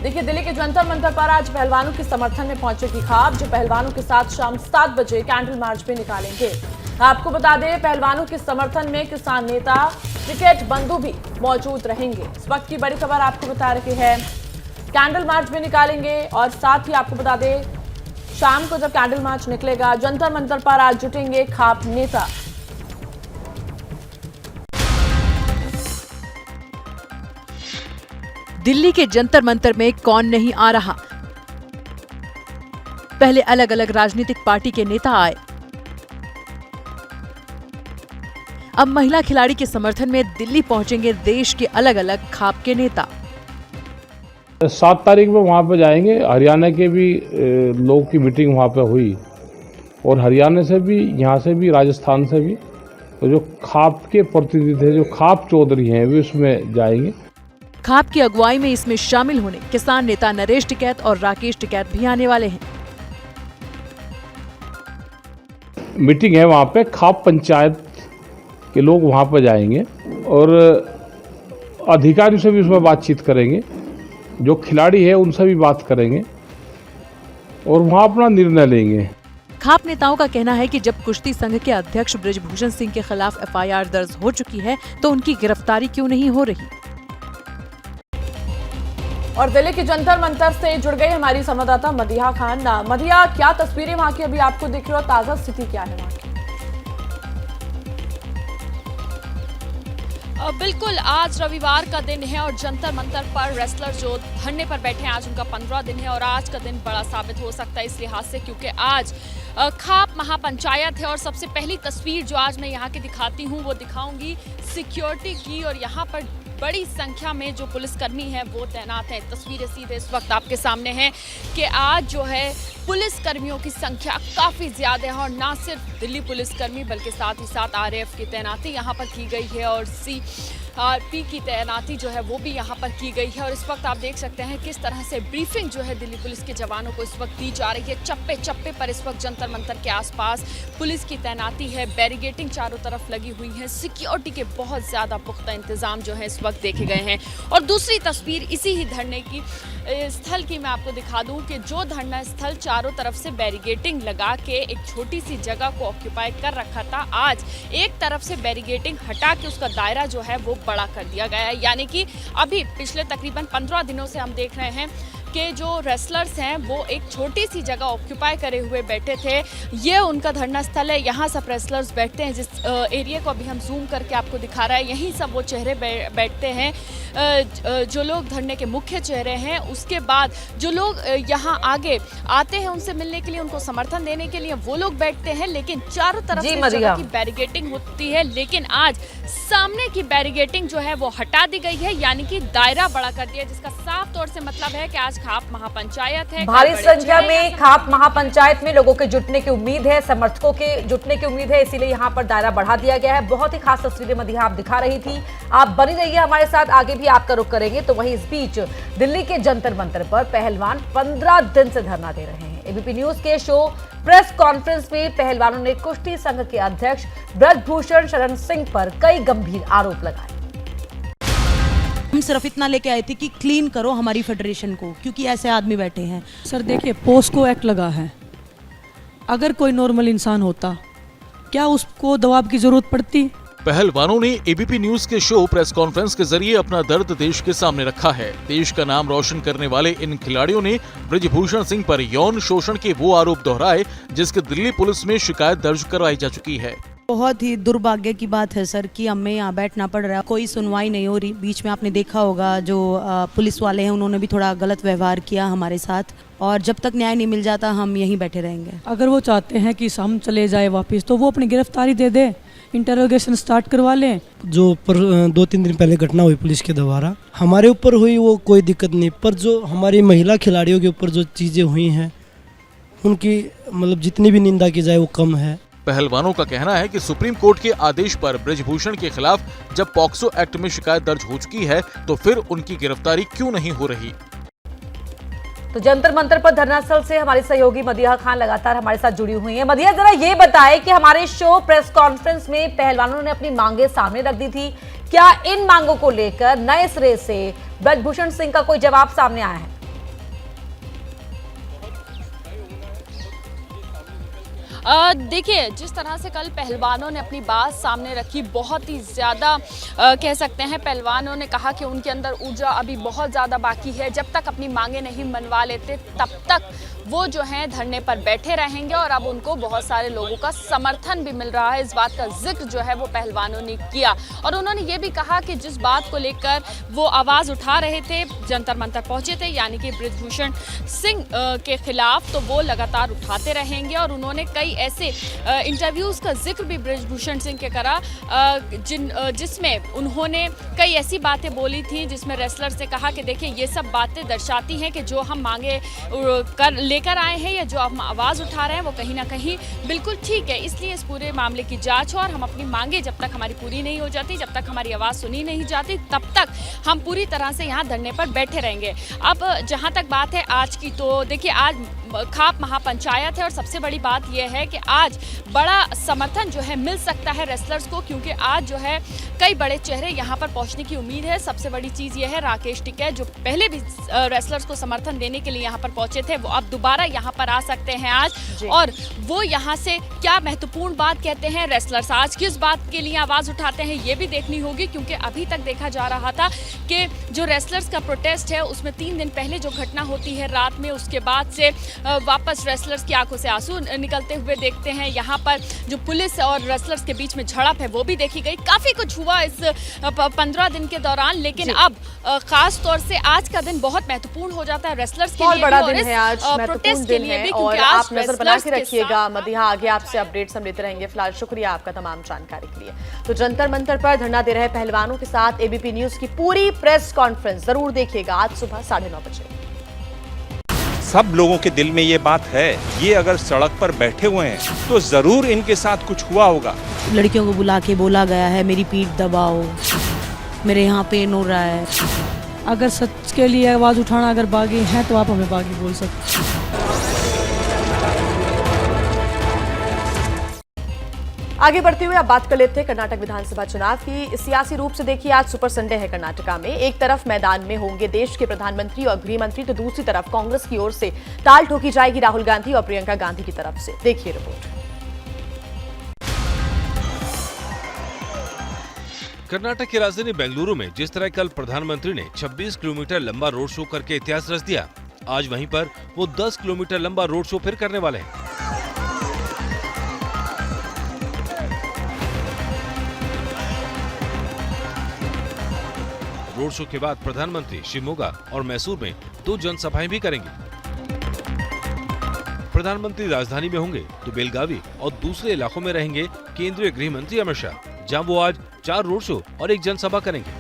देखिए, दिल्ली के जंतर मंतर पर आज पहलवानों के समर्थन में पहुंचेगी खाप, जो पहलवानों के साथ शाम 7 बजे कैंडल मार्च भी निकालेंगे। आपको बता दें, पहलवानों के समर्थन में किसान नेता, क्रिकेट बंधु भी मौजूद रहेंगे। इस वक्त की बड़ी खबर आपको बता रही है, कैंडल मार्च भी निकालेंगे और साथ ही आपको बता दें, शाम को जब कैंडल मार्च निकलेगा, जंतर मंतर पर आज जुटेंगे खाप नेता। दिल्ली के जंतर मंतर में कौन नहीं आ रहा। पहले अलग अलग राजनीतिक पार्टी के नेता आए, अब महिला खिलाड़ी के समर्थन में दिल्ली पहुंचेंगे देश के अलग अलग खाप के नेता। 7 तारीख में वहाँ पे जाएंगे। हरियाणा के भी लोग की मीटिंग वहाँ पे हुई और हरियाणा से भी, यहाँ से भी, राजस्थान से भी, तो जो खाप के प्रतिनिधि थे, जो खाप चौधरी हैं, वे उसमें जाएंगे। खाप की अगुवाई में इसमें शामिल होने किसान नेता नरेश टिकैत और राकेश टिकैत भी आने वाले हैं। मीटिंग है वहाँ पे, खाप पंचायत के लोग वहाँ पे जाएंगे और अधिकारियों से भी उसमें बातचीत करेंगे, जो खिलाड़ी है उनसे भी बात करेंगे और वहाँ अपना निर्णय लेंगे। खाप नेताओं का कहना है कि जब कुश्ती संघ के अध्यक्ष बृजभूषण सिंह के खिलाफ FIR दर्ज हो चुकी है, तो उनकी गिरफ्तारी क्यों नहीं हो रही। और दिल्ली के जंतर मंतर से जुड़ गई हमारी संवाददाता मदिहा खान। मदिहा, क्या तस्वीरें वहां की अभी आपको दिख रही हो, ताजा स्थिति क्या है वहां की? बिल्कुल, आज रविवार का दिन है और जंतर मंतर पर रेसलर जो धरने पर बैठे हैं, आज उनका 15वां दिन है और आज का दिन बड़ा साबित हो सकता है इस लिहाज से, क्योंकि आज खाप महापंचायत है और सबसे पहली तस्वीर जो आज मैं यहाँ की दिखाती हूँ वो दिखाऊंगी सिक्योरिटी की, और यहाँ पर बड़ी संख्या में जो पुलिसकर्मी हैं वो तैनात हैं। तस्वीरें सीधे इस वक्त आपके सामने हैं कि आज जो है पुलिसकर्मियों की संख्या काफ़ी ज़्यादा है और ना सिर्फ दिल्ली पुलिसकर्मी बल्कि साथ ही साथ RAF की तैनाती यहाँ पर की गई है और CRP की तैनाती जो है वो भी यहाँ पर की गई है। और इस वक्त आप देख सकते हैं किस तरह से ब्रीफिंग जो है दिल्ली पुलिस के जवानों को इस वक्त दी जा रही है। चप्पे चप्पे पर इस वक्त जंतर मंतर के आसपास पुलिस की तैनाती है, बैरिगेटिंग चारों तरफ लगी हुई है, सिक्योरिटी के बहुत ज़्यादा पुख्ता इंतजाम जो है इस वक्त देखे गए हैं। और दूसरी तस्वीर इसी ही धरने की स्थल की मैं आपको दिखा दूं कि जो धरना स्थल चारों तरफ से बैरिगेटिंग लगा के एक छोटी सी जगह को ऑक्यूपाई कर रखा था, आज एक तरफ से बैरिगेटिंग हटा के उसका दायरा जो है वो बड़ा कर दिया गया है। यानी कि अभी पिछले तकरीबन 15 दिनों से हम देख रहे हैं कि जो रेसलर्स हैं वो एक छोटी सी जगह ऑक्यूपाई करे हुए बैठे थे। ये उनका धरना स्थल है, यहाँ सब रेसलर्स बैठते हैं। जिस एरिया को अभी हम जूम करके आपको दिखा रहे हैं, यहीं सब वो चेहरे बैठते हैं, जो लोग धरने के मुख्य चेहरे हैं। उसके बाद जो लोग यहाँ आगे आते हैं उनसे मिलने के लिए, उनको समर्थन देने के लिए वो लोग बैठते हैं, लेकिन चारों तरफ से जगह की बैरिगेटिंग होती है। लेकिन आज सामने की बैरिगेटिंग जो है वो हटा दी गई है, यानी कि दायरा बड़ा कर दिया, जिसका साफ तौर से मतलब है कि आज खाप महापंचायत है। भारी संख्या में खाप महापंचायत में लोगों के जुटने की उम्मीद है, समर्थकों के जुटने की उम्मीद है, इसीलिए यहाँ पर दायरा बढ़ा दिया गया है। बहुत ही खास तस्वीरें मदिहा आप दिखा रही थी, आप बनी रहिए हमारे साथ, आगे भी आपका रुख करेंगे। तो वहीं इस बीच दिल्ली के जंतर मंतर पर पहलवान 15 दिन से धरना दे रहे हैं। ABP न्यूज के शो प्रेस कॉन्फ्रेंस में पहलवानों ने कुश्ती संघ के अध्यक्ष बृजभूषण शरण सिंह पर कई गंभीर आरोप लगाए। हम सिर्फ इतना लेके आए थे कि क्लीन करो हमारी फेडरेशन को, क्योंकि ऐसे आदमी बैठे हैं। सर देखिए, पोस्को एक्ट लगा है, अगर कोई नॉर्मल इंसान होता क्या उसको दबाव की जरूरत पड़ती? पहलवानों ने ABP न्यूज के शो प्रेस कॉन्फ्रेंस के जरिए अपना दर्द देश के सामने रखा है। देश का नाम रोशन करने वाले इन खिलाड़ियों ने बृजभूषण सिंह पर यौन शोषण के वो आरोप दोहराए जिसके दिल्ली पुलिस में शिकायत दर्ज करवाई जा चुकी है। बहुत ही दुर्भाग्य की बात है सर कि हमें यहाँ बैठना पड़ रहा है, कोई सुनवाई नहीं हो रही। बीच में आपने देखा होगा जो पुलिस वाले हैं उन्होंने भी थोड़ा गलत व्यवहार किया हमारे साथ, और जब तक न्याय नहीं मिल जाता हम यहीं बैठे रहेंगे। अगर वो चाहते हैं कि हम चले जाए वापस, तो वो अपनी गिरफ्तारी दे दे, इंटरोगेशन स्टार्ट करवा लें। जो 2-3 दिन पहले घटना हुई पुलिस के द्वारा, हमारे ऊपर हुई वो कोई दिक्कत नहीं, पर जो हमारी महिला खिलाड़ियों के ऊपर जो चीज़ें हुई हैं उनकी मतलब जितनी भी निंदा की जाए वो कम है। पहलवानों का कहना है कि सुप्रीम कोर्ट के आदेश पर बृजभूषण के खिलाफ जब पॉक्सो एक्ट में शिकायत दर्ज हो चुकी है तो फिर उनकी गिरफ्तारी क्यों नहीं हो रही। तो जंतर मंतर पर धरना स्थल से हमारी सहयोगी मदिहा खान लगातार हमारे साथ जुड़ी हुई हैं। मदिहा, जरा ये बताएं कि हमारे शो प्रेस कॉन्फ्रेंस में पहलवानों ने अपनी मांगे सामने रख दी थी, क्या इन मांगों को लेकर नए सिरे से बृजभूषण सिंह का कोई जवाब सामने आया है? देखिए, जिस तरह से कल पहलवानों ने अपनी बात सामने रखी, बहुत ही ज़्यादा कह सकते हैं, पहलवानों ने कहा कि उनके अंदर ऊर्जा अभी बहुत ज़्यादा बाकी है, जब तक अपनी मांगे नहीं मनवा लेते तब तक वो जो हैं धरने पर बैठे रहेंगे। और अब उनको बहुत सारे लोगों का समर्थन भी मिल रहा है, इस बात का जिक्र जो है वो पहलवानों ने किया। और उन्होंने ये भी कहा कि जिस बात को लेकर वो आवाज़ उठा रहे थे, जंतर मंतर पहुंचे थे, यानी कि ब्रिजभूषण सिंह के खिलाफ, तो वो लगातार उठाते रहेंगे। और उन्होंने कई ऐसे इंटरव्यूज़ का जिक्र भी ब्रिजभूषण सिंह के करा जिसमें उन्होंने कई ऐसी बातें बोली थी, जिसमें रेसलर से कहा कि देखिए, ये सब बातें दर्शाती हैं कि जो हम मांगे लेकर आए हैं या जो हम आवाज़ उठा रहे हैं वो कहीं ना कहीं बिल्कुल ठीक है। इसलिए इस पूरे मामले की जांच हो और हम अपनी मांगे जब तक हमारी पूरी नहीं हो जाती, जब तक हमारी आवाज़ सुनी नहीं जाती, तब तक हम पूरी तरह से यहाँ धरने पर बैठे रहेंगे। अब जहाँ तक बात है आज की, तो देखिए, आज खाप महापंचायत है और सबसे बड़ी बात यह है कि आज बड़ा समर्थन जो है मिल सकता है रेसलर्स को, क्योंकि आज जो है कई बड़े चेहरे यहाँ पर पहुँचने की उम्मीद है। सबसे बड़ी चीज़ यह है, राकेश टिकैत जो पहले भी रेसलर्स को समर्थन देने के लिए यहाँ पर पहुँचे थे, वो अब दोबारा यहाँ पर आ सकते हैं आज। और वो यहाँ से क्या महत्वपूर्ण बात कहते हैं रेसलर्स, आज किस बात के लिए आवाज़ उठाते हैं, ये भी देखनी होगी। क्योंकि अभी तक देखा जा रहा था कि जो रेसलर्स का प्रोटेस्ट है उसमें 3 दिन पहले जो घटना होती है रात में, उसके बाद से वापस रेसलर्स की आंखों से आंसू निकलते हुए देखते हैं। यहाँ पर जो पुलिस और रेसलर्स के बीच में झड़प है वो भी देखी गई। काफ़ी कुछ हुआ इस 15 दिन के दौरान, लेकिन अब खास तौर से आज का दिन बहुत महत्वपूर्ण हो जाता है रेसलर्स के लिए, बड़ा और दिन है आज, प्रोटेस्ट के लिए भी, और क्योंकि आप आज नजर बना के रेसलर्स रखिएगा मदीहा, आगे आपसे अपडेट्स हम लेते रहेंगे। फिलहाल शुक्रिया आपका तमाम जानकारी के लिए। तो जंतर मंतर पर धरना दे रहे पहलवानों के साथ एबीपी न्यूज की पूरी प्रेस कॉन्फ्रेंस जरूर देखिएगा आज सुबह 9:30 बजे। सब लोगों के दिल में ये बात है, ये अगर सड़क पर बैठे हुए हैं तो जरूर इनके साथ कुछ हुआ होगा। लड़कियों को बुला के बोला गया है मेरी पीठ दबाओ, मेरे यहाँ पेन हो रहा है। अगर सच के लिए आवाज़ उठाना अगर बागी है तो आप हमें बागी बोल सकते हैं। आगे बढ़ते हुए अब बात कर लेते हैं कर्नाटक विधानसभा चुनाव की। सियासी रूप से देखिए, आज सुपर संडे है कर्नाटका में। एक तरफ मैदान में होंगे देश के प्रधानमंत्री और गृह मंत्री, तो दूसरी तरफ कांग्रेस की ओर से ताल ठोकी जाएगी राहुल गांधी और प्रियंका गांधी की तरफ से। देखिए रिपोर्ट। कर्नाटक की राजधानी बेंगलुरु में जिस तरह कल प्रधानमंत्री ने 26 किलोमीटर लंबा रोड शो करके इतिहास रच दिया, आज वहीं पर वो 10 किलोमीटर लंबा रोड शो फिर करने वाले हैं। रोड शो के बाद प्रधानमंत्री शिवमोगा और मैसूर में 2 जनसभाएं भी करेंगे। प्रधानमंत्री राजधानी में होंगे तो बेलगावी और दूसरे इलाकों में रहेंगे केंद्रीय गृह मंत्री अमित शाह, जहां वो आज 4 रोड शो और 1 जनसभा करेंगे।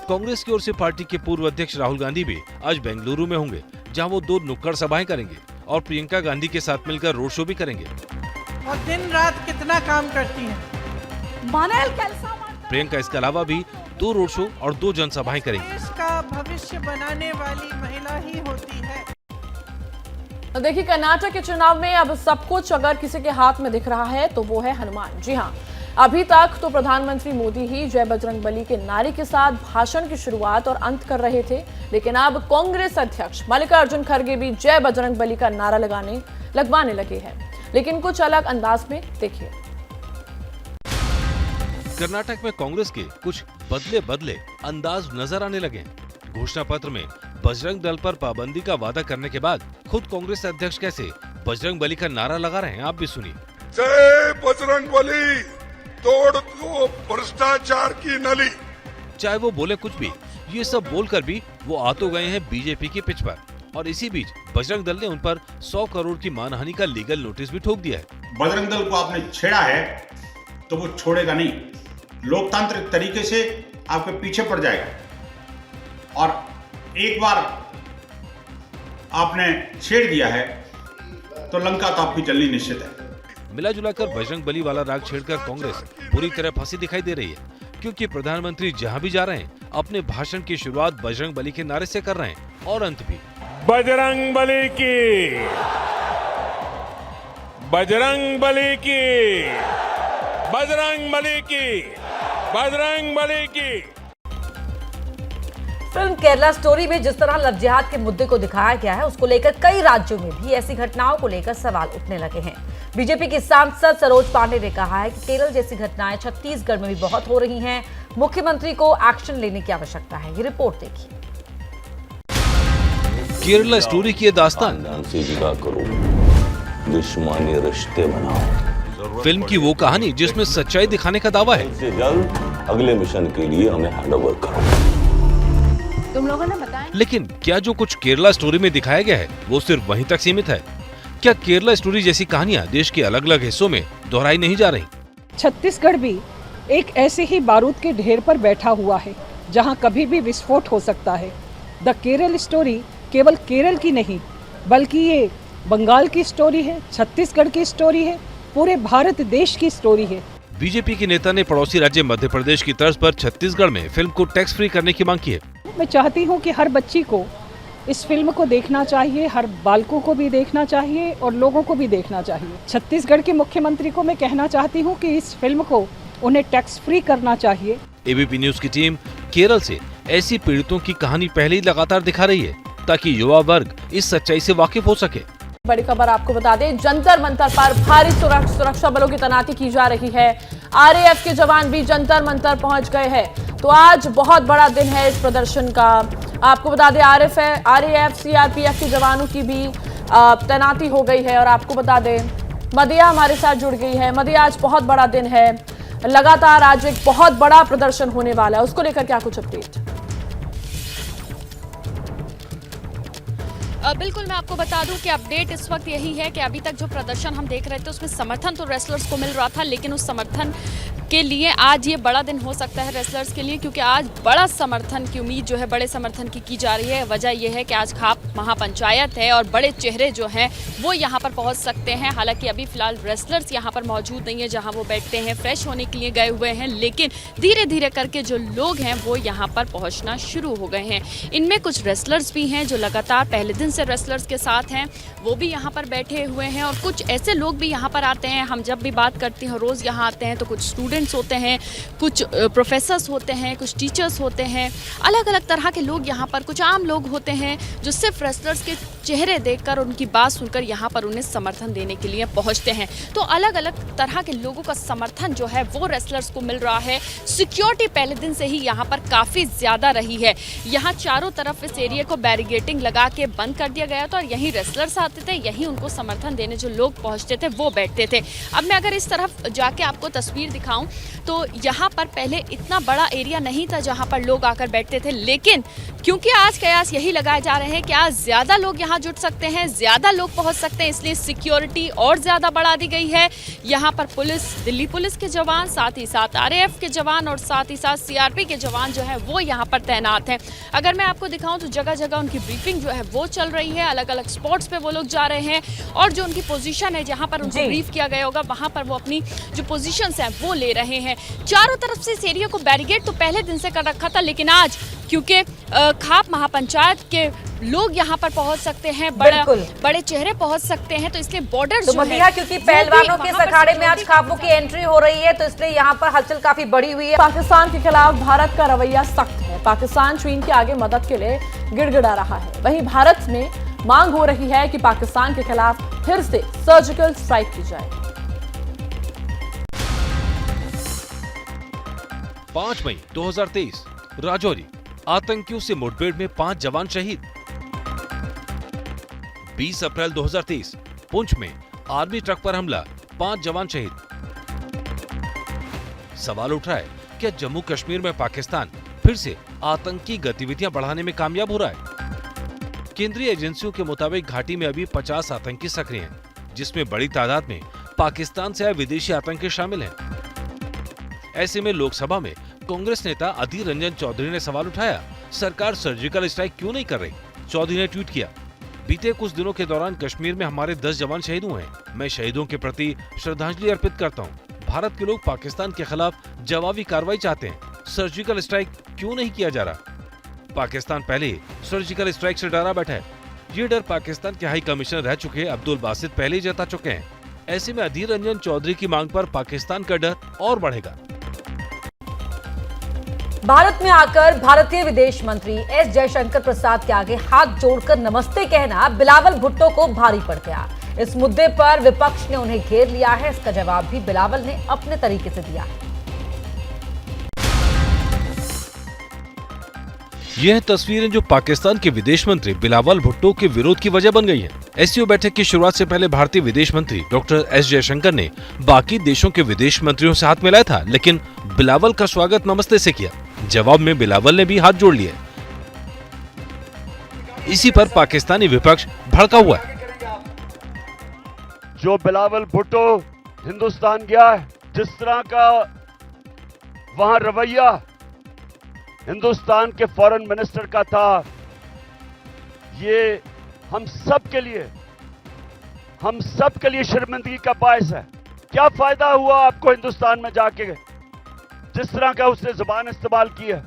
कांग्रेस की ओर से पार्टी के पूर्व अध्यक्ष राहुल गांधी भी आज बेंगलुरु में होंगे, जहां वो 2 नुक्कड़ सभाएं करेंगे और प्रियंका गांधी के साथ मिलकर रोड शो भी करेंगे। और दिन रात कितना काम करती हैं। प्रियंका इसके अलावा भी 2 रोड शो और 2 जनसभाएं करेंगी। देश का भविष्य बनाने वाली महिला ही होती है। तो देखिए, कर्नाटक के चुनाव में अब सब कुछ अगर किसी के हाथ में दिख रहा है तो वो है हनुमान। जी हाँ, अभी तक तो प्रधानमंत्री मोदी ही जय बजरंगबली के नारे के साथ भाषण की शुरुआत और अंत कर रहे थे, लेकिन अब कांग्रेस अध्यक्ष मल्लिकार्जुन खड़गे भी जय बजरंगबली का नारा लगवाने लगे हैं, लेकिन कुछ अलग अंदाज में। देखिए, कर्नाटक में कांग्रेस के कुछ बदले अंदाज नजर आने लगे हैं। घोषणा पत्र में बजरंग दल पर पाबंदी का वादा करने के बाद खुद कांग्रेस अध्यक्ष कैसे बजरंगबली का नारा लगा रहे हैं, आप भी सुनिए। जय बजरंगबली, तोड़ दो भ्रष्टाचार की नली। चाहे वो बोले कुछ भी, ये सब बोलकर भी वो आ तो गए हैं बीजेपी की पिच पर, और इसी बीच बजरंग दल ने उन पर 100 करोड़ की मानहानि का लीगल नोटिस भी ठोक दिया है। बजरंग दल को आपने छेड़ा है तो वो छोड़ेगा नहीं, लोकतांत्रिक तरीके से आपके पीछे पड़ जाएगा। और एक बार आपने छेड़ दिया है तो लंका तो आपकी जलनी निश्चित है। मिला जुलाकर बजरंगबली वाला राग छेड़कर कांग्रेस पूरी तरह फंसी दिखाई दे रही है, क्योंकि प्रधानमंत्री जहां भी जा रहे हैं अपने भाषण की शुरुआत बजरंगबली के नारे से कर रहे हैं और अंत भी बजरंगबली की, बजरंगबली की, बजरंगबली की, बजरंगबली की। फिल्म केरला स्टोरी में जिस तरह लव जिहाद के मुद्दे को दिखाया गया है, उसको लेकर कई राज्यों में भी ऐसी घटनाओं को लेकर सवाल उठने लगे हैं। बीजेपी की सांसद सरोज पांडे ने कहा है कि केरल जैसी घटनाएं छत्तीसगढ़ में भी बहुत हो रही हैं, मुख्यमंत्री को एक्शन लेने की आवश्यकता है। ये रिपोर्ट देखिए। केरला स्टोरी की दास्तान, दुश्मनी रिश्ते बनाओ। फिल्म की वो कहानी जिसमें सच्चाई दिखाने का दावा है। इससे जल्द अगले मिशन के लिए हमें हैंडओवर करो। तुम लोगों ने बताया, लेकिन क्या जो कुछ केरला स्टोरी में दिखाया गया है वो सिर्फ वहीं तक सीमित है? क्या केरला स्टोरी जैसी कहानियां देश के अलग अलग हिस्सों में दोहराई नहीं जा रही? छत्तीसगढ़ भी एक ऐसे ही बारूद के ढेर पर बैठा हुआ है जहां कभी भी विस्फोट हो सकता है। द केरल स्टोरी केवल केरल की नहीं, बल्कि ये बंगाल की स्टोरी है, छत्तीसगढ़ की स्टोरी है, पूरे भारत देश की स्टोरी है। बीजेपी के नेता ने पड़ोसी राज्य मध्य प्रदेश की तर्ज पर छत्तीसगढ़ में फिल्म को टैक्स फ्री करने की मांग की है। मैं चाहती हूँ कि हर बच्ची को इस फिल्म को देखना चाहिए, हर बालकों को भी देखना चाहिए और लोगों को भी देखना चाहिए। छत्तीसगढ़ के मुख्यमंत्री को मैं कहना चाहती हूँ कि इस फिल्म को उन्हें टैक्स फ्री करना चाहिए। एबीपी न्यूज की टीम केरल से ऐसी पीड़ितों की कहानी पहले ही लगातार दिखा रही है ताकि युवा वर्ग इस सच्चाई से वाकिफ हो सके। बड़ी खबर आपको बता दें, जंतर मंतर पर भारी सुरक्षा बलों की तैनाती की जा रही है। आरएएफ के जवान भी जंतर मंतर पहुंच गए हैं। तो आज बहुत बड़ा दिन है इस प्रदर्शन का। आपको बता दें, आरएएफ सीआरपीएफ के जवानों की भी तैनाती हो गई है। और आपको बता दें, मदिया हमारे साथ जुड़ गई है। मदिया, आज बहुत बड़ा दिन है, लगातार आज एक बहुत बड़ा प्रदर्शन होने वाला है, उसको लेकर क्या कुछ अपडेट? बिल्कुल, मैं आपको बता दूं कि अपडेट इस वक्त यही है कि अभी तक जो प्रदर्शन हम देख रहे थे उसमें समर्थन तो रेसलर्स को मिल रहा था, लेकिन उस समर्थन के लिए आज ये बड़ा दिन हो सकता है रेसलर्स के लिए, क्योंकि आज बड़ा समर्थन की उम्मीद जो है, बड़े समर्थन की जा रही है। वजह यह है कि आज खाप महापंचायत है और बड़े चेहरे जो हैं वो यहाँ पर पहुँच सकते हैं। हालांकि अभी फिलहाल रेसलर्स यहाँ पर मौजूद नहीं है जहाँ वो बैठते हैं, फ्रेश होने के लिए गए हुए हैं, लेकिन धीरे धीरे करके जो लोग हैं वो यहाँ पर पहुँचना शुरू हो गए हैं। इनमें कुछ रेसलर्स भी हैं जो लगातार पहले दिन से रेसलर्स के साथ हैं, वो भी यहाँ पर बैठे हुए हैं। और कुछ ऐसे लोग भी यहाँ पर आते हैं, हम जब भी बात करते हैं रोज़ यहाँ आते हैं तो कुछ स्टूडेंट्स होते हैं, कुछ प्रोफेसर्स होते हैं, कुछ टीचर्स होते हैं, अलग अलग तरह के लोग यहाँ पर, कुछ आम लोग होते हैं जो सिर्फ रेसलर्स के चेहरे देखकर, उनकी बात सुनकर यहाँ पर उन्हें समर्थन देने के लिए पहुँचते हैं। तो अलग अलग तरह के लोगों का समर्थन जो है वो रेसलर्स को मिल रहा है। सिक्योरिटी पहले दिन से ही यहाँ पर काफ़ी ज़्यादा रही है। यहाँ चारों तरफ इस एरिया को बैरिगेटिंग लगा के बंद कर दिया गया था और यहीं रेसलर्स आते थे, यहीं उनको समर्थन देने जो लोग पहुँचते थे वो बैठते थे। अब मैं अगर इस तरफ जाके आपको तस्वीर दिखाऊं तो यहाँ पर पहले इतना बड़ा एरिया नहीं था जहाँ पर लोग आकर बैठते थे, लेकिन क्योंकि आज कयास यही लगाए जा रहे हैं कि आज ज़्यादा लोग यहाँ जुट सकते हैं, ज़्यादा लोग पहुँच सकते हैं, इसलिए सिक्योरिटी और ज़्यादा बढ़ा दी गई है। यहाँ पर पुलिस, दिल्ली पुलिस के जवान, साथ ही साथ आरएएफ के जवान और साथ ही साथ सीआरपी के जवान जो है वो यहाँ पर तैनात हैं। अगर मैं आपको दिखाऊँ तो जगह जगह उनकी ब्रीफिंग जो है वो चल रही है, अलग अलग स्पॉट्स पे वो लोग जा रहे हैं और जो उनकी पोजीशन है जहाँ पर उनको ब्रीफ किया गया होगा वहाँ पर वो अपनी जो पोजीशंस हैं वो ले रहे हैं। चारों तरफ से इस एरिया को बैरिकेड तो पहले दिन से कर रखा था, लेकिन आज क्योंकि खाप महापंचायत के लोग यहाँ पर पहुँच सकते हैं, बड़े चेहरे पहुँच सकते हैं, तो इसलिए बॉर्डर तो मदिया, क्योंकि पहलवानों के इस अखाड़े में आज खापों की एंट्री हो रही है तो इसलिए यहाँ पर हलचल काफी बड़ी हुई है। पाकिस्तान के खिलाफ भारत का रवैया सख्त है। पाकिस्तान चीन के आगे मदद के लिए गिड़गिड़ा रहा है। वहीं भारत में मांग हो रही है कि पाकिस्तान के खिलाफ फिर से सर्जिकल स्ट्राइक की जाए। 5 मई 2023 राजौरी, आतंकियों से मुठभेड़ में 5 जवान शहीद। 20 अप्रैल 2023 पुंछ में आर्मी ट्रक पर हमला, 5 जवान शहीद। सवाल उठ रहा है, क्या जम्मू कश्मीर में पाकिस्तान फिर से आतंकी गतिविधियां बढ़ाने में कामयाब हो रहा है? केंद्रीय एजेंसियों के मुताबिक घाटी में अभी 50 आतंकी सक्रिय हैं, जिसमें बड़ी तादाद में पाकिस्तान से आए विदेशी आतंकी शामिल हैं। ऐसे में लोकसभा में कांग्रेस नेता अधीर रंजन चौधरी ने सवाल उठाया, सरकार सर्जिकल स्ट्राइक क्यों नहीं कर रही? चौधरी ने ट्वीट किया, बीते कुछ दिनों के दौरान कश्मीर में हमारे 10 जवान शहीद हुए हैं। मैं शहीदों के प्रति श्रद्धांजलि अर्पित करता हूँ। भारत के लोग पाकिस्तान के खिलाफ जवाबी कार्रवाई चाहते हैं, सर्जिकल स्ट्राइक क्यों नहीं किया जा रहा? पाकिस्तान पहले ही सर्जिकल स्ट्राइक से डरा बैठा है। ये डर पाकिस्तान के हाई कमिश्नर रह चुके अब्दुल बासित पहले ही जता चुके हैं। ऐसे में अधीर रंजन चौधरी की मांग पर पाकिस्तान का डर और बढ़ेगा। भारत में आकर भारतीय विदेश मंत्री एस जयशंकर प्रसाद के आगे हाथ जोड़कर नमस्ते कहना बिलावल भुट्टो को भारी पड़ गया। इस मुद्दे पर विपक्ष ने उन्हें घेर लिया है। इसका जवाब भी बिलावल ने अपने तरीके से दिया है। यह तस्वीरें जो पाकिस्तान के विदेश मंत्री बिलावल भुट्टो के विरोध की वजह बन गई हैं। एससीओ बैठक की शुरुआत से पहले भारतीय विदेश मंत्री डॉक्टर एस जयशंकर ने बाकी देशों के विदेश मंत्रियों से हाथ मिलाया था, लेकिन बिलावल का स्वागत नमस्ते से किया। जवाब में बिलावल ने भी हाथ जोड़ लिया। इसी पर पाकिस्तानी विपक्ष भड़का हुआ है। जो बिलावल भुट्टो हिंदुस्तान गया है, जिस तरह का वहां रवैया हिंदुस्तान के फॉरेन मिनिस्टर का था, ये हम सब के लिए शर्मिंदगी का बायस है। क्या फायदा हुआ आपको हिंदुस्तान में जाके, जिस तरह का उसने जुबान इस्तेमाल की है।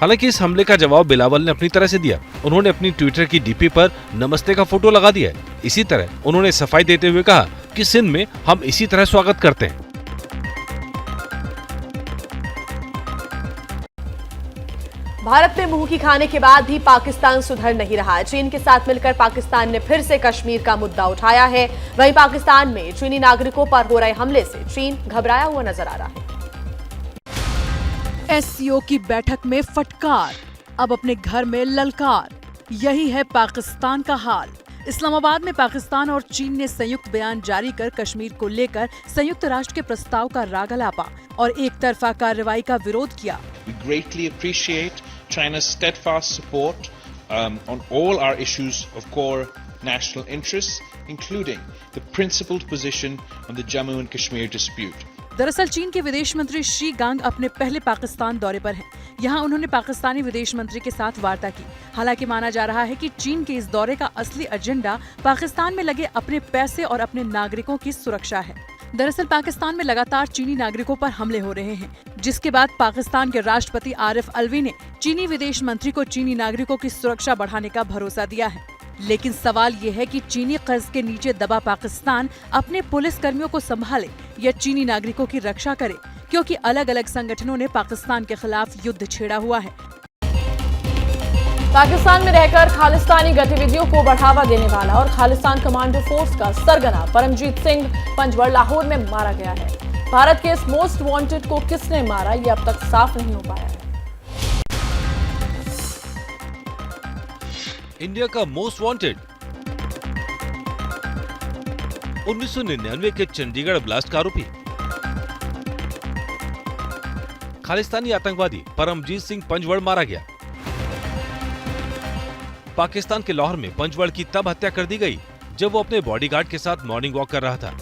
हालांकि इस हमले का जवाब बिलावल ने अपनी तरह से दिया। उन्होंने अपनी ट्विटर की डीपी पर नमस्ते का फोटो लगा दिया है। इसी तरह उन्होंने सफाई देते हुए कहा कि सिंध में हम इसी तरह स्वागत करते हैं। भारत में मुंह की खाने के बाद भी पाकिस्तान सुधर नहीं रहा है। चीन के साथ मिलकर पाकिस्तान ने फिर से कश्मीर का मुद्दा उठाया है। वहीं पाकिस्तान में चीनी नागरिकों पर हो रहे हमले से चीन घबराया हुआ नजर आ रहा है। एससीओ की बैठक में फटकार, अब अपने घर में ललकार, यही है पाकिस्तान का हाल। इस्लामाबाद में पाकिस्तान और चीन ने संयुक्त बयान जारी कर कश्मीर को लेकर संयुक्त राष्ट्र के प्रस्ताव का राग अलापा और एक तरफा कार्रवाई का विरोध किया। We greatly appreciate China's steadfast support on all our issues of core national interests, including the principled position on the Jammu and Kashmir dispute. दरअसल चीन के विदेश मंत्री शी गांग अपने पहले पाकिस्तान दौरे पर हैं। यहाँ उन्होंने पाकिस्तानी विदेश मंत्री के साथ वार्ता की। हालांकि माना जा रहा है कि चीन के इस दौरे का असली एजेंडा पाकिस्तान में लगे अपने पैसे और अपने नागरिकों की सुरक्षा है। दरअसल पाकिस्तान में लगातार चीनी नागरिकों पर हमले हो रहे हैं, जिसके बाद पाकिस्तान के राष्ट्रपति आरिफ अलवी ने चीनी विदेश मंत्री को चीनी नागरिकों की सुरक्षा बढ़ाने का भरोसा दिया है। लेकिन सवाल ये है कि चीनी कर्ज के नीचे दबा पाकिस्तान अपने पुलिस कर्मियों को संभाले या चीनी नागरिकों की रक्षा करे, क्योंकि अलग अलग संगठनों ने पाकिस्तान के खिलाफ युद्ध छेड़ा हुआ है। पाकिस्तान में रहकर खालिस्तानी गतिविधियों को बढ़ावा देने वाला और खालिस्तान कमांडो फोर्स का सरगना परमजीत सिंह पंजवड़ लाहौर में मारा गया है। भारत के इस मोस्ट वांटेड को किसने मारा, ये अब तक साफ नहीं हो पाया है। इंडिया का मोस्ट वांटेड 1999 के चंडीगढ़ ब्लास्ट का आरोपी खालिस्तानी आतंकवादी परमजीत सिंह पंजवड़ मारा गया। पाकिस्तान के लाहौर में पंजवड़ की तब हत्या कर दी गई जब वो अपने बॉडीगार्ड के साथ मॉर्निंग वॉक कर रहा था।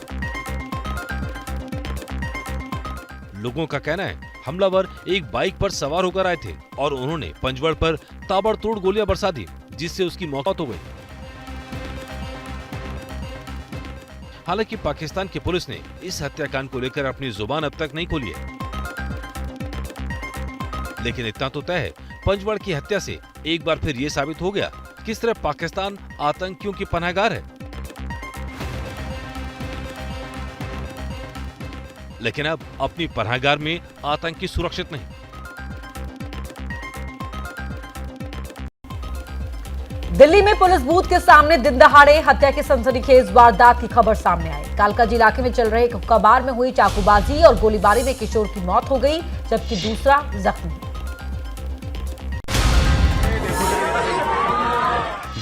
लोगों का कहना है हमलावर एक बाइक पर सवार होकर आए थे और उन्होंने पंजवड़ पर ताबड़तोड़ गोलियां बरसा दी, जिससे उसकी मौत हो गई। हालांकि पाकिस्तान की पुलिस ने इस हत्याकांड को लेकर अपनी जुबान अब तक नहीं खोली है, लेकिन इतना तो तय है पंजवड़ की हत्या से एक बार फिर ये साबित हो गया किस तरह पाकिस्तान आतंकियों की पनाहगार है। लेकिन अब अपनी पनाहगार में आतंकी सुरक्षित नहीं। दिल्ली में पुलिस बूथ के सामने दिन दहाड़े हत्या की सनसनीखेज वारदात की खबर सामने आई। कालकाजी इलाके में चल रहे एक हुक्का बार में हुई चाकूबाजी और गोलीबारी में किशोर की मौत हो गई, जबकि दूसरा जख्मी।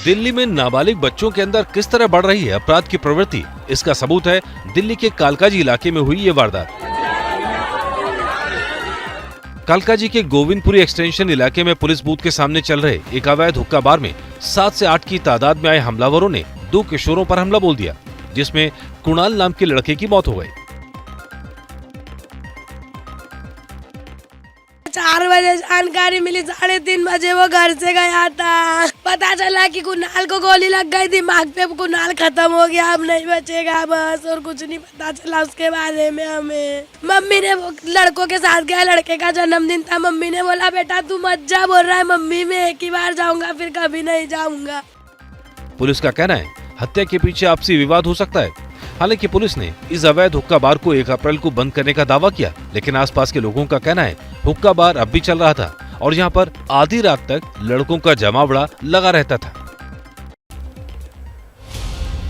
दिल्ली में नाबालिग बच्चों के अंदर किस तरह बढ़ रही है अपराध की प्रवृत्ति, इसका सबूत है दिल्ली के कालकाजी इलाके में हुई ये वारदात। कालकाजी के गोविंदपुरी एक्सटेंशन इलाके में पुलिस बूथ के सामने चल रहे एक अवैध हुक्का बार में 7 से 8 की तादाद में आए हमलावरों ने 2 किशोरों पर हमला बोल दिया, जिसमें कुणाल नाम के लड़के की मौत हो गई। 4 बजे जानकारी मिली, 3:30 बजे वो घर से गया था। पता चला कि कुणाल को गोली लग गई दिमाग पे, कुणाल खत्म हो गया, अब नहीं बचेगा बस, और कुछ नहीं पता चला उसके बारे में हमें। मम्मी ने वो लड़कों के साथ गया, लड़के का जन्मदिन था, मम्मी ने बोला बेटा तू मत जा, बोल रहा है मम्मी मैं एक ही बार जाऊंगा फिर कभी नहीं जाऊंगा। पुलिस का कहना है हत्या के पीछे आपसी विवाद हो सकता है। हालांकि पुलिस ने इस अवैध हुक्का बार को 1 अप्रैल को बंद करने का दावा किया, लेकिन आसपास के लोगों का कहना है हुक्का बार अब भी चल रहा था और यहाँ पर आधी रात तक लड़कों का जमावड़ा लगा रहता था।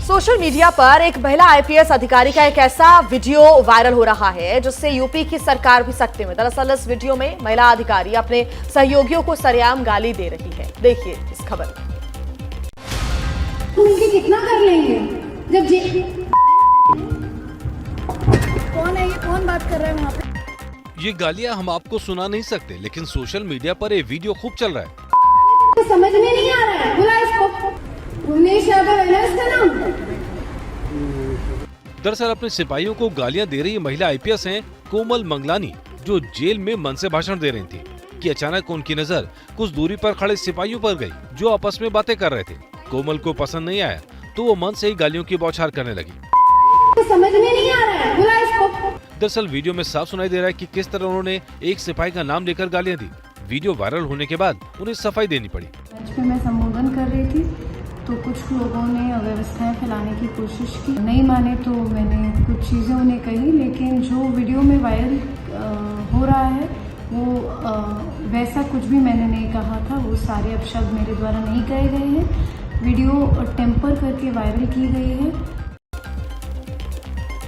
सोशल मीडिया पर एक महिला आईपीएस अधिकारी का एक ऐसा वीडियो वायरल हो रहा है जिससे यूपी की सरकार भी सकते में। दरअसल इस वीडियो में महिला अधिकारी अपने सहयोगियों को सरेआम गाली दे रही है। देखिए इस खबर में। उनके कितना कर लेंगे जब कौन है ये, कौन बात कर रहा है वहाँ पे? ये गालियाँ हम आपको सुना नहीं सकते, लेकिन सोशल मीडिया पर ये वीडियो खूब चल रहा है। तो समझ में नहीं आ रहा है, बुला इसको। उमेश यादव है ना इसका नाम? दरअसल अपने सिपाहियों को गालियां दे रही महिला आईपीएस हैं कोमल मंगलानी, जो जेल में मन से भाषण दे रही थी कि अचानक उनकी नजर कुछ दूरी पर खड़े सिपाहियों पर गई जो आपस में बातें कर रहे थे। कोमल को पसंद नहीं आया तो वो मन से ही गालियों की बौछार करने लगी। तो समझ में नहीं आ रहा है, बुला इसको। दरअसल वीडियो में साफ सुनाई दे रहा है कि किस तरह उन्होंने एक सिपाही का नाम लेकर गालियां दी। वीडियो वायरल होने के बाद उन्हें सफाई देनी पड़ी। मंच पे मैं संबोधन कर रही थी तो कुछ लोगों ने अव्यवस्थाएं फैलाने की कोशिश की, नहीं माने तो मैंने कुछ चीज़ें उन्हें कही, लेकिन जो वीडियो में वायरल हो रहा है वो वैसा कुछ भी मैंने नहीं कहा था। वो सारे अपशब्द मेरे द्वारा नहीं कहे गए हैं। वीडियो टेम्पर करके वायरल की गई है।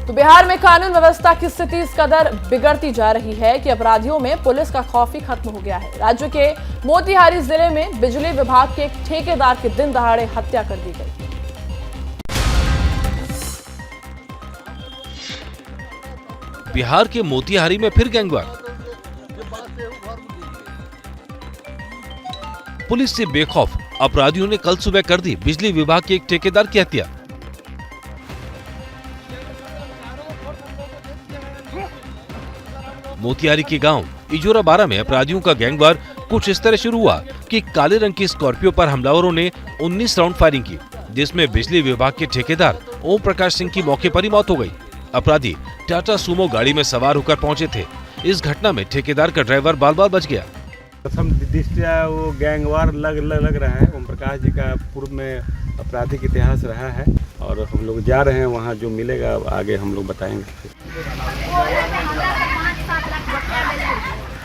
तो बिहार में कानून व्यवस्था की स्थिति इस कदर बिगड़ती जा रही है कि अपराधियों में पुलिस का खौफ ही खत्म हो गया है। राज्य के मोतिहारी जिले में बिजली विभाग के एक ठेकेदार की दिन दहाड़े हत्या कर दी गई। बिहार के मोतिहारी में फिर गैंगवार। पुलिस से बेखौफ अपराधियों ने कल सुबह कर दी बिजली विभाग के एक ठेकेदार की हत्या। मोतिहारी के गांव इजोरा बारा में अपराधियों का गैंगवार कुछ इस तरह शुरू हुआ कि काले रंग की स्कॉर्पियो पर हमलावरों ने 19 राउंड फायरिंग की, जिसमें बिजली विभाग के ठेकेदार ओम प्रकाश सिंह की मौके पर ही मौत हो गई। अपराधी टाटा सुमो गाड़ी में सवार होकर पहुंचे थे। इस घटना में ठेकेदार का ड्राइवर बाल बाल बच गया। प्रथम दृष्टया वो गैंगवार लग रहा है। ओम प्रकाश जी का पूर्व में आपराधिक इतिहास रहा है और हम लोग जा रहे हैं वहाँ, जो मिलेगा आगे हम लोग बताएंगे।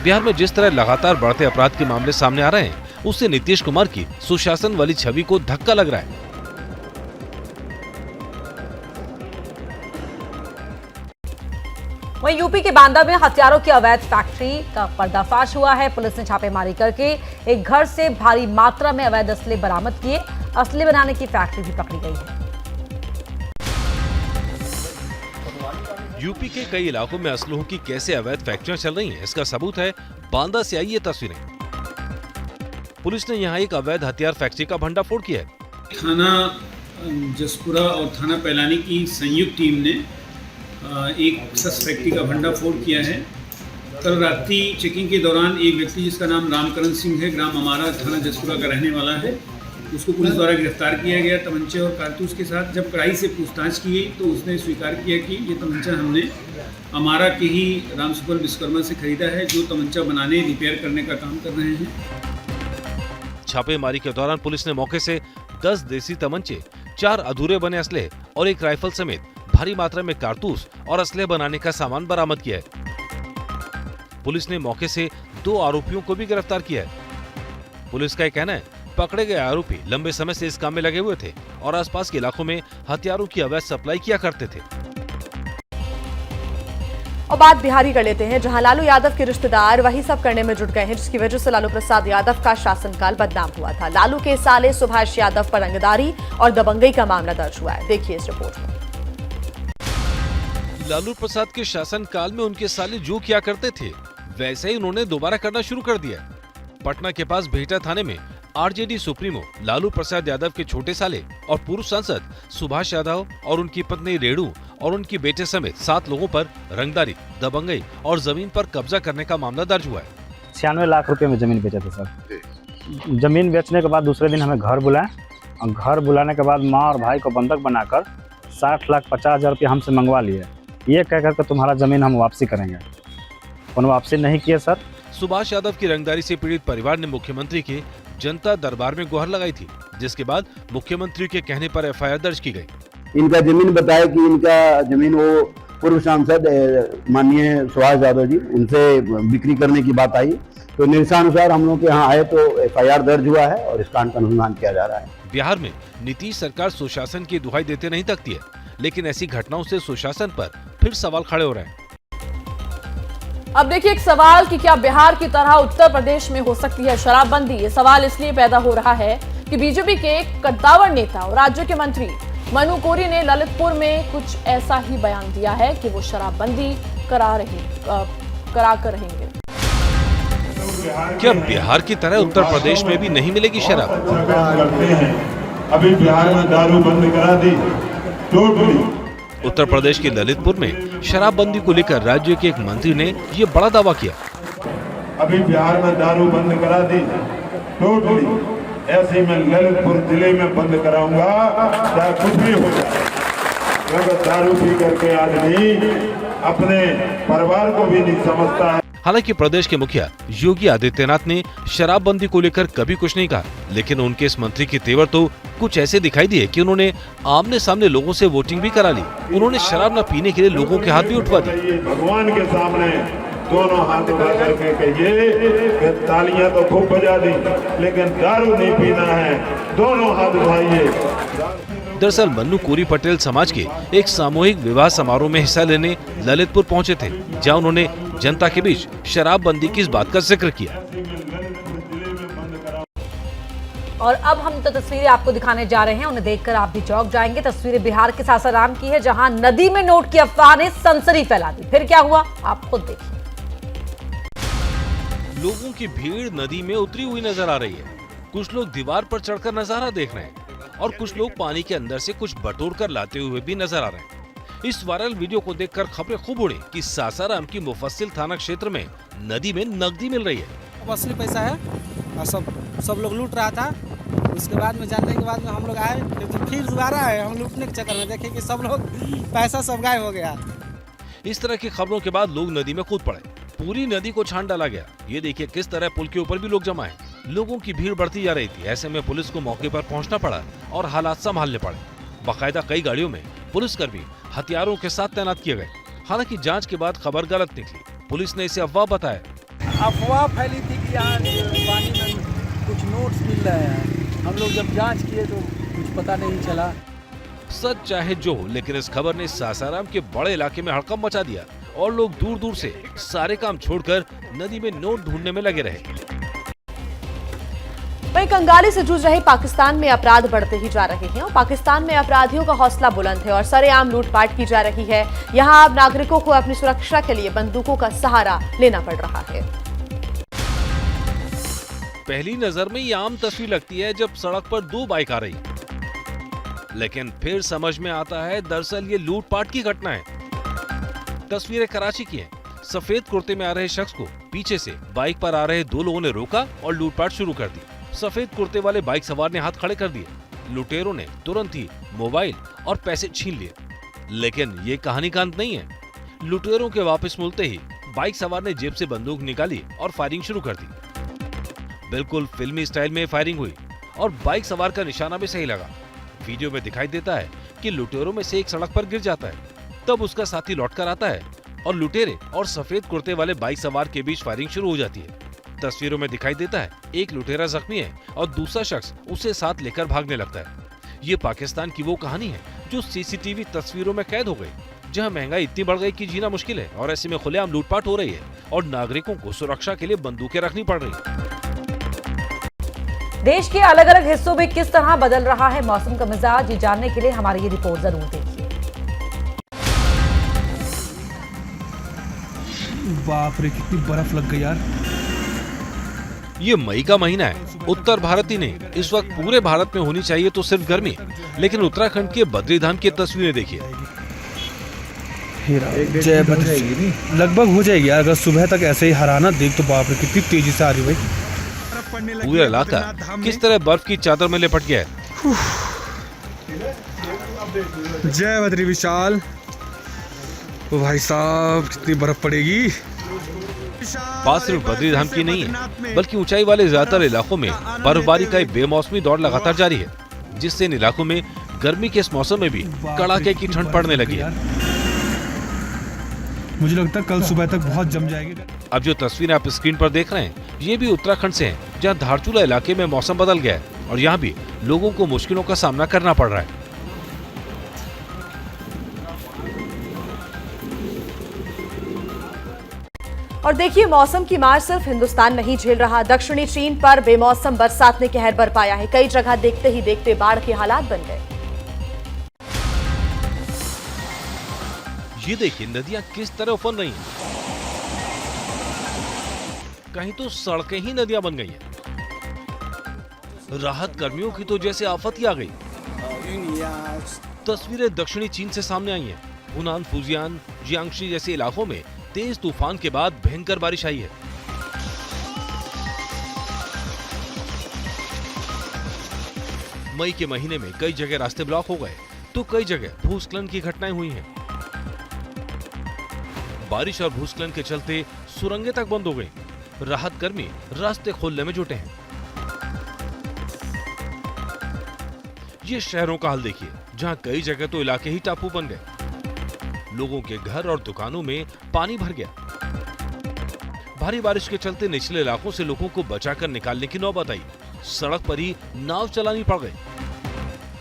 बिहार में जिस तरह लगातार बढ़ते अपराध के मामले सामने आ रहे हैं, उससे नीतीश कुमार की सुशासन वाली छवि को धक्का लग रहा है। वहीं यूपी के बांदा में हथियारों की अवैध फैक्ट्री का पर्दाफाश हुआ है। पुलिस ने छापेमारी करके एक घर से भारी मात्रा में अवैध असले बरामद किए। असले बनाने की फैक्ट्री भी पकड़ी गई है। यूपी के कई इलाकों में असलहों की कैसे अवैध फैक्ट्रियां चल रही हैं, इसका सबूत है बांदा से आई ये तस्वीरें। पुलिस ने यहां एक अवैध हथियार फैक्ट्री का भंडाफोड़ किया है। थाना जसपुरा और थाना पैलानी की संयुक्त टीम ने एक सस फैक्ट्री का भंडाफोड़ किया है। कल रात्रि चेकिंग के दौरान एक व्यक्ति जिसका नाम रामकरण सिंह है, ग्राम अमारा, थाना जसपुरा का रहने वाला है, उसको पुलिस द्वारा गिरफ्तार किया गया तमंचे और कारतूस के साथ। जब कड़ाई से पूछताछ की गई तो उसने स्वीकार किया कि ये तमंचा हमने अमारा के ही रामसुपर विश्वकर्मा से खरीदा है, जो तमंचा बनाने रिपेयर करने का काम कर रहे हैं। छापेमारी के दौरान पुलिस ने मौके से 10 देसी तमंचे, 4 अधूरे बने असले और एक राइफल समेत भारी मात्रा में कारतूस और असले बनाने का सामान बरामद किया है। पुलिस ने मौके से 2 आरोपियों को भी गिरफ्तार किया है। पुलिस का कहना है पकड़े गए आरोपी लंबे समय से इस काम में लगे हुए थे और आसपास के इलाकों में हथियारों की अवैध सप्लाई किया करते थे। और बात बिहार की कर लेते हैं, जहां लालू यादव के रिश्तेदार वही सब करने में जुट गए हैं जिसकी वजह से लालू प्रसाद यादव का शासनकाल बदनाम हुआ था। लालू के साले सुभाष यादव पर रंगदारी और दबंगई का मामला दर्ज हुआ है। देखिए इस रिपोर्ट में। लालू प्रसाद के शासनकाल में उनके साले जो किया करते थे वैसे ही उन्होंने दोबारा करना शुरू कर दिया। पटना के पास भेटा थाने में आरजेडी सुप्रीमो लालू प्रसाद यादव के छोटे साले और पूर्व सांसद सुभाष यादव और उनकी पत्नी रेणु और उनके बेटे समेत 7 लोगों पर रंगदारी, दबंगई और जमीन पर कब्जा करने का मामला दर्ज हुआ है। 96 लाख रुपए में जमीन बेचे थे सर। जमीन बेचने के बाद दूसरे दिन हमें घर बुलाए और घर बुलाने के बाद माँ और भाई को बंधक बनाकर 60,50,000 रुपये हमसे मंगवा लिए। ये कह कर तुम्हारा जमीन हम वापसी करेंगे, उन्होंने वापसी नहीं किए सर। सुभाष यादव की रंगदारी से पीड़ित परिवार ने मुख्यमंत्री के जनता दरबार में गुहार लगाई थी, जिसके बाद मुख्यमंत्री के कहने पर एफआईआर दर्ज की गई। इनका जमीन बताया कि इनका जमीन वो पूर्व सांसद माननीय सुभाष यादव जी उनसे बिक्री करने की बात आई, तो निर्देशानुसार हम लोग के यहाँ आए तो FIR दर्ज हुआ है और इस कांड का अनुसंधान किया जा रहा है। बिहार में नीतीश सरकार सुशासन की दुहाई देते नहीं थकती है, लेकिन ऐसी घटनाओं से सुशासन पर फिर सवाल खड़े हो रहे हैं। अब देखिए एक सवाल कि क्या बिहार की तरह उत्तर प्रदेश में हो सकती है शराबबंदी। ये सवाल इसलिए पैदा हो रहा है कि बीजेपी के एक कद्दावर नेता और राज्य के मंत्री मनु कोरी ने ललितपुर में कुछ ऐसा ही बयान दिया है कि वो शराबबंदी करा कर रहेंगे। क्या बिहार की तरह उत्तर प्रदेश में भी नहीं मिलेगी शराब? अभी बिहार में दारू बंद करा दी टोटली। उत्तर प्रदेश के ललितपुर में शराबबंदी को लेकर राज्य के एक मंत्री ने ये बड़ा दावा किया। अभी बिहार में दारू बंद करा दी टोटली, ऐसे मैं ललितपुर जिले में बंद कराऊंगा चाहे कुछ भी हो जाए, क्योंकि दारू पी करके आदमी अपने परिवार को भी नहीं समझता है। हालांकि प्रदेश के मुखिया योगी आदित्यनाथ ने शराबबंदी को लेकर कभी कुछ नहीं कहा, लेकिन उनके इस मंत्री के तेवर तो कुछ ऐसे दिखाई दिए कि उन्होंने आमने सामने लोगों से वोटिंग भी करा ली। उन्होंने शराब न पीने के लिए लोगों के हाथ भी उठवा दिए। भगवान के सामने दोनों हाथ उठा करके कहिए कि तालियां तो खूब बजा दी, लेकिन दारू नहीं पीना है, दोनों हाथ उठाइए। दरअसल मन्नू कोरी पटेल समाज के एक सामूहिक विवाह समारोह में हिस्सा लेने ललितपुर पहुंचे थे, जहां उन्होंने जनता के बीच शराबबंदी की इस बात का जिक्र किया। और अब हम तो तस्वीरें आपको दिखाने जा रहे हैं, उन्हें देखकर आप भी चौंक जाएंगे। तस्वीरें बिहार के सासाराम की है, जहां नदी में नोट की अफवाह ने सनसनी फैला दी। फिर क्या हुआ आप खुद देखिए। लोगों की भीड़ नदी में उतरी हुई नजर आ रही है। कुछ लोग दीवार पर चढ़कर नजारा देख रहे हैं और कुछ लोग पानी के अंदर से कुछ बटोर कर लाते हुए भी नजर आ रहे हैं। इस वायरल वीडियो को देखकर खबरें खूब उड़ी कि सासाराम की मुफस्सिल थाना क्षेत्र में नदी में नकदी मिल रही है। असली पैसा है और सब लोग लूट रहा था। उसके बाद में जानने के बाद में हम लोग आए, फिर दोबारा आए हम लूटने के चक्कर में, देखे कि सब लोग पैसा सब गायब हो गया। इस तरह की खबरों के बाद लोग नदी में कूद पड़े, पूरी नदी को छान डाला गया। ये देखिए किस तरह पुल के ऊपर भी लोग जमा है। लोगों की भीड़ बढ़ती जा रही थी, ऐसे में पुलिस को मौके पर पहुंचना पड़ा और हालात संभालने पड़े। बाकायदा कई गाड़ियों में पुलिसकर्मी हथियारों के साथ तैनात किए गए। हालांकि जांच के बाद खबर गलत निकली, पुलिस ने इसे अफवाह बताया। अफवाह फैली थी कि यहाँ पानी में कुछ नोट्स मिल रहे हैं। हम लोग जब जांच किए तो कुछ पता नहीं चला। सच चाहे जो हो, लेकिन इस खबर ने सासाराम के बड़े इलाके में हड़कंप मचा दिया और लोग दूर दूर से सारे काम छोड़कर नदी में नोट ढूंढने में लगे रहे। वहीं कंगाली से जूझ रहे पाकिस्तान में अपराध बढ़ते ही जा रहे हैं और पाकिस्तान में अपराधियों का हौसला बुलंद है और सरेआम लूटपाट की जा रही है। यहां अब नागरिकों को अपनी सुरक्षा के लिए बंदूकों का सहारा लेना पड़ रहा है। पहली नजर में ये आम तस्वीर लगती है जब सड़क पर दो बाइक आ रही, लेकिन फिर समझ में आता है दरअसल ये लूटपाट की घटना है। तस्वीरें कराची की हैं। सफेद कुर्ते में आ रहे शख्स को पीछे से बाइक पर आ रहे दो लोगों ने रोका और लूटपाट शुरू कर दी। सफेद कुर्ते वाले बाइक सवार ने हाथ खड़े कर दिए। लुटेरों ने तुरंत ही मोबाइल और पैसे छीन लिए। लेकिन ये कहानी का अंत नहीं है। लुटेरों के वापस मुड़ते ही बाइक सवार ने जेब से बंदूक निकाली और फायरिंग शुरू कर दी। बिल्कुल फिल्मी स्टाइल में फायरिंग हुई और बाइक सवार का निशाना भी सही लगा। वीडियो में दिखाई देता है कि लुटेरों में से एक सड़क पर गिर जाता है, तब उसका साथी लौटकर आता है और लुटेरे और सफेद कुर्ते वाले बाइक सवार के बीच फायरिंग शुरू हो जाती है। तस्वीरों में दिखाई देता है एक लुटेरा जख्मी है और दूसरा शख्स उसे साथ लेकर भागने लगता है। ये पाकिस्तान की वो कहानी है जो सीसीटीवी तस्वीरों में कैद हो गई, जहां महंगाई इतनी बढ़ गई कि जीना मुश्किल है और ऐसे में खुलेआम लूटपाट हो रही है और नागरिकों को सुरक्षा के लिए बंदूकें रखनी पड़ रही है। देश के अलग अलग हिस्सों में किस तरह बदल रहा है मौसम का मिजाज, ये जानने के लिए हमारी ये रिपोर्ट जरूर देखिए। बाप रे कितनी बर्फ लग गई यार। ये मई का महीना है। उत्तर भारत ही नहीं, इस वक्त पूरे भारत में होनी चाहिए तो सिर्फ गर्मी, लेकिन उत्तराखंड के बद्रीधाम की तस्वीरें देखिए। जय बद्री लगभग हो जाएगी यार, अगर सुबह तक ऐसे ही हराना देख तो बाप रे कितनी तेजी से आ रही भाई। पूरा इलाका किस तरह बर्फ की चादर में लिपट गया है। जय बद्री विशाल। ओ भाई साहब कितनी बर्फ पड़ेगी। बात सिर्फ बद्रीधाम की नहीं है, बल्कि ऊंचाई वाले ज्यादातर इलाकों में बर्फबारी का एक बेमौसमी दौर लगातार जारी है, जिससे इन इलाकों में गर्मी के इस मौसम में भी कड़ाके की ठंड पड़ने लगी है। मुझे लगता है कल सुबह तक बहुत जम जाएगी। अब जो तस्वीरें आप स्क्रीन पर देख रहे हैं, ये भी उत्तराखंड से हैं, जहां धारचूला इलाके में मौसम बदल गया है और यहाँ भी लोगों को मुश्किलों का सामना करना पड़ रहा है। और देखिए, मौसम की मार सिर्फ हिंदुस्तान नहीं झेल रहा, दक्षिणी चीन पर बेमौसम बरसात ने कहर बरपाया है। कई जगह देखते ही देखते बाढ़ के हालात बन गए। ये देखिए नदियां किस तरह उफन रही हैं। कहीं तो सड़कें ही नदियां बन गई हैं। राहत कर्मियों की तो जैसे आफत ही आ गई। तस्वीरें दक्षिणी चीन से सामने आई हैं। हुनान, फुजियान, जियांगशी जैसे इलाकों में तेज तूफान के बाद भयंकर बारिश आई है। मई के महीने में कई जगह रास्ते ब्लॉक हो गए तो कई जगह भूस्खलन की घटनाएं हुई हैं। बारिश और भूस्खलन के चलते सुरंगें तक बंद हो गई। राहत कर्मी रास्ते खोलने में जुटे हैं। ये शहरों का हाल देखिए, जहां कई जगह तो इलाके ही टापू बन गए। लोगों के घर और दुकानों में पानी भर गया। भारी बारिश के चलते निचले इलाकों से लोगों को बचाकर निकालने की नौबत आई। सड़क पर ही नाव चलानी पड़ गई।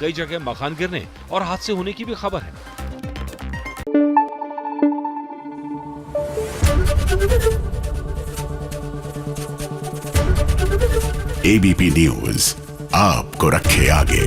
कई जगह मकान गिरने और हादसे होने की भी खबर है। एबीपी न्यूज आपको रखे आगे।